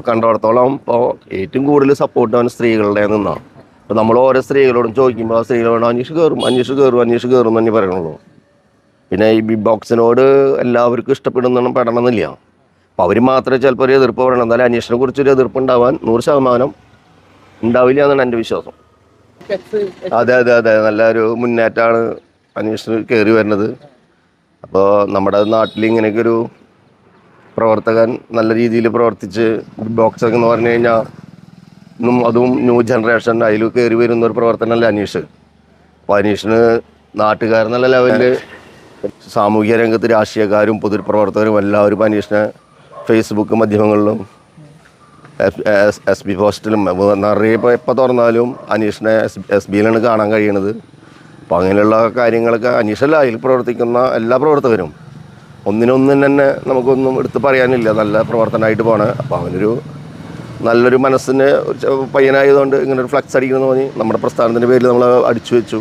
കണ്ടിടത്തോളം ഇപ്പോൾ ഏറ്റവും കൂടുതൽ സപ്പോർട്ട് അവൻ സ്ത്രീകളുടെ നിന്നാണ്. അപ്പോൾ നമ്മൾ ഓരോ സ്ത്രീകളോടും ചോദിക്കുമ്പോൾ ആ സ്ത്രീകളോട് അനീഷ് കയറും തന്നെ പറയണുള്ളൂ. പിന്നെ ഈ ബിഗ് ബോക്സിനോട് എല്ലാവർക്കും പെടണമെന്നില്ല. അപ്പോൾ അവർ മാത്രമേ ചിലപ്പോൾ ഒരു എതിർപ്പ് പറയണം. എന്നാലും അനീഷിനെ കുറിച്ചൊരു എതിർപ്പ് ഉണ്ടാവാൻ 100% ഉണ്ടാവില്ല എന്നാണ് എൻ്റെ വിശ്വാസം. അതെ, നല്ലൊരു മുന്നേറ്റമാണ് അനീഷിന് കയറി വരുന്നത്. അപ്പോൾ നമ്മുടെ നാട്ടിൽ ഇങ്ങനെയൊക്കെ ഒരു പ്രവർത്തകൻ നല്ല രീതിയിൽ പ്രവർത്തിച്ച് ബിഗ് ബോക്സ് എന്ന് പറഞ്ഞു കഴിഞ്ഞാൽ അതും ന്യൂ ജനറേഷൻ അതിൽ കയറി വരുന്ന ഒരു പ്രവർത്തനമല്ല അനീഷ്. അപ്പോൾ അനീഷിന് നാട്ടുകാരെന്നുള്ള ലെവലിൽ സാമൂഹ്യ രംഗത്ത് രാഷ്ട്രീയക്കാരും പൊതുപ്രവർത്തകരും എല്ലാവരും അനീഷിനെ ഫേസ്ബുക്ക് മാധ്യമങ്ങളിലും SB പോസ്റ്റിലും നിറയെ എപ്പോൾ തുറന്നാലും അനീഷിനെ SBയിലാണ് കാണാൻ കഴിയണത്. അപ്പോൾ അങ്ങനെയുള്ള കാര്യങ്ങളൊക്കെ അനീഷല്ല, അതിൽ പ്രവർത്തിക്കുന്ന എല്ലാ പ്രവർത്തകരും ഒന്നിനൊന്നും തന്നെ നമുക്കൊന്നും എടുത്ത് പറയാനില്ല. നല്ല പ്രവർത്തനമായിട്ട് പോകണേ. അപ്പോൾ അവനൊരു നല്ലൊരു മനസ്സിന് പയ്യനായതുകൊണ്ട് ഇങ്ങനെ ഒരു ഫ്ലക്സ് അടിക്കണമെന്ന് തോന്നി നമ്മുടെ പ്രസ്ഥാനത്തിൻ്റെ പേരിൽ നമ്മൾ അടിച്ചു വെച്ചു.